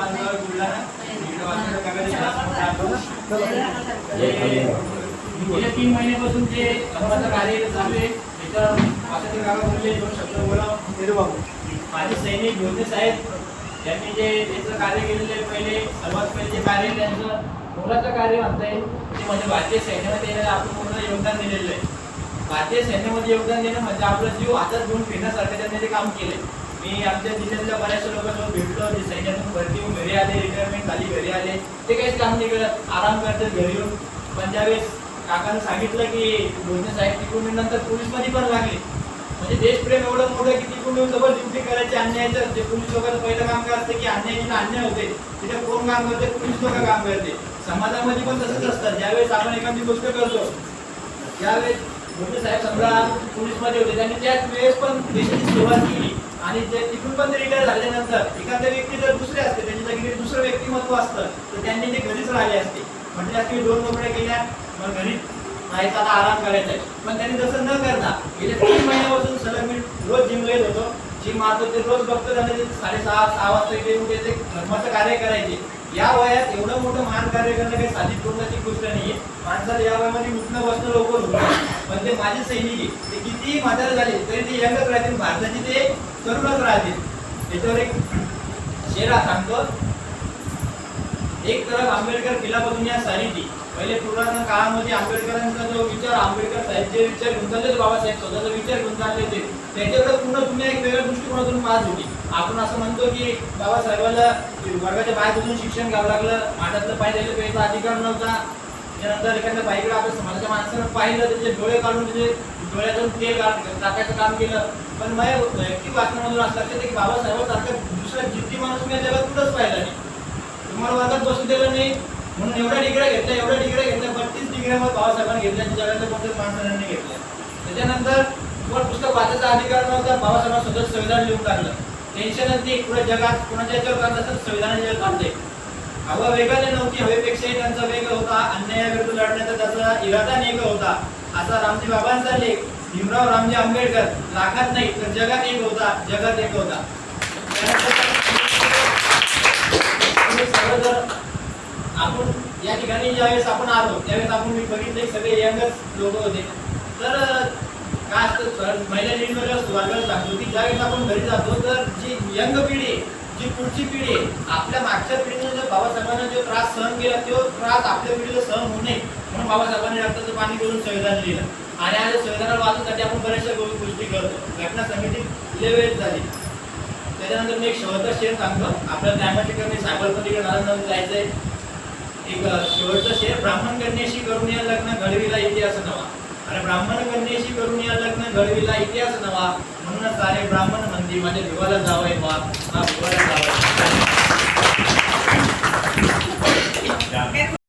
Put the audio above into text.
माझं बुलढाणा गेल्या 3 महिन्यापासून जे धर्माचं कार्य चालू आहे त्याच्यावर माझ्या गावामध्ये 2 शब्द बोला. माझे सैनिक भोजने साहेब यांनी जे त्याचं कार्य केलेलं आहे, पहिले सर्वात पहिले जे कार्य त्यांचं मोलाचं कार्य म्हणता येईल ते म्हणजे भारतीय सैन्यामध्ये आपण पूर्ण योगदान दिलेलं आहे. भारतीय सैन्यामध्ये योगदान देणं म्हणजे आपला जीव हातात घेऊन फिरण्यासारखं त्यांनी ते काम केलंय. मी आमच्या जिल्ह्यातल्या बऱ्याचशा लोकांसोबत भेटलो, जे सैन्यातून भरती होऊन घरी आले, रिटायरमेंट झाली, घरी आले, ते काहीच काम नाही करत, आराम करतात घरी येऊन. पण ज्यावेळेस काकानं सांगितलं की भोजने साहेब तिकडून नंतर पोलीसमध्ये पण लागले, म्हणजे देशप्रेम एवढं मोठं की तिकडून येऊन डबल ड्युटी करायची. अन्यायाचं जे पोलीस लोकांचं पहिलं काम काय असतं की अन्यायाचे अन्याय होते तिथे कोण काम करते, पोलीस लोक काम करते. समाजामध्ये पण तसंच असतं. ज्यावेळेस आपण एखादी गोष्ट करतो त्यावेळेस भोजने साहेब समजा पोलीसमध्ये होते, त्यांनी त्याच वेळेस पण देशाची सेवा केली आणि जे तिथून पण रिटायर झाल्यानंतर एखादा व्यक्ती जर दुसरे असते त्याच्या जागी दुसरं व्यक्तिमत्व असतं तर त्यांनी ते घरीच राहिले असते. म्हणजे त्यात 2 नोकऱ्या केल्या, मग घरी राहायचा, आता आराम करायचा आहे. पण त्यांनी तसं न करता गेल्या 3 महिन्यापासून सलग मी रोज जिमला येत होतो, जिम मारत होते, रोज बघतो त्यांना 6:30-6 वाजता इथे येऊन ते धर्माचं कार्य करायचे. या वयात एवढं मोठं महान कार्य करणं काही साधी पूर्णाची गोष्ट नाहीये. माणसाला या वयामध्ये उठणं बसणं लवकर होतं. पण ते माझे सैनिक ते कितीही म्हातारे झाले तरी ते यंगच राहतील, भारताची ते तरुणच राहतील. त्याच्यावर एक शेर सांगतो. एक तरफ आंबेडकर खिलाफत या सारीची. पहिले पुराण काळामध्ये आंबेडकरांचा जो विचार, आंबेडकर साहेब जे विचार घेऊन चालले, बाबासाहेब स्वतःचा विचार घेऊन चालले होते, त्याच्याकडे पूर्ण दुनिया एक वेगळ्या दृष्टिकोनातून पाहत होती. आपण असं म्हणतो की बाबासाहेबांना वर्गाच्या बाहेर शिक्षण घ्यावं लागलं, माठातलं पाय द्यायला प्यायचा अधिकार नव्हता. त्यानंतर एखाद्या बाईकडे आपल्या समाजाच्या माणसानं पाहिलं, त्याचे डोळे काढून त्याचे डोळ्यातून तेल टाकायचं काम केलं. पण माझ्या व्यक्ती वाचनामधून असं लक्षात की बाबासाहेबांसारखा दुसरा जिद्दी माणूस मी या जगात कुठंच पाहिला नाही. तुम्हाला वर्गात बसू दिलं नाही म्हणून एवढ्या डिग्र्या घेतल्या, 32 डिग्र्या मग बाबासाहेबांनी घेतल्या, जगातल्या कोणत्याच माणसांनी घेतल्या. त्याच्यानंतर तुम्हाला पुस्तक वाचायचा अधिकार नव्हता, बाबासाहेबांनी स्वतः संविधान लिहून काढलं. टेन्शनच नाही, पुढे जगात कोणाच्या याच्यावर काढलं तर संविधानाच्या याच्यावर काढले. हवा वेगाने नव्हती, हवेपेक्षाही त्यांचा वेग होता, अन्यायाविरुद्ध लढण्याचा त्याचा इरादा नेक होता. असा रामजी बाबांचा लेख भीमराव रामजी आंबेडकर लाखात नाही तर जगात एक होता, जगात एक होता. आपण या ठिकाणी ज्यावेळेस आपण आलो त्यावेळेस आपण मी बघितले सगळे यंगच लोक होते. तर काय असतं महिला लीडमध्ये वर्गाला सांगतो की ज्यावेळेस आपण घरी जातो तर जी यंग पिढी, जी पुढची पिढी, आपल्या मागच्या पिढीने जर बाबासाहेबांना जो त्रास सहन केला तो त्रास आपल्या पिढीला सहन होऊ नये म्हणून बाबासाहेबांनी रक्ताचं पाणी करून संविधान लिहिलं. आणि आज संविधानाला वाचण्यासाठी आपण बऱ्याचशा गोष्टी करतो. घटना समिती वेळ झाली. त्याच्यानंतर मी एक शेवटचा शेर सांगतो. आपल्या टायमाची कमी सायबरपतीकडे नारायण जायचंय. एक शेवटचा शेर. ब्राह्मण कन्येशी करून या लग्न घडविला इतिहास नवा. अरे ब्राह्मण कन्येशी करून या लग्न घडविला इतिहास नवा. म्हणूनच सारे ब्राह्मण मंदी माझ्या भिवाला जावंय बा.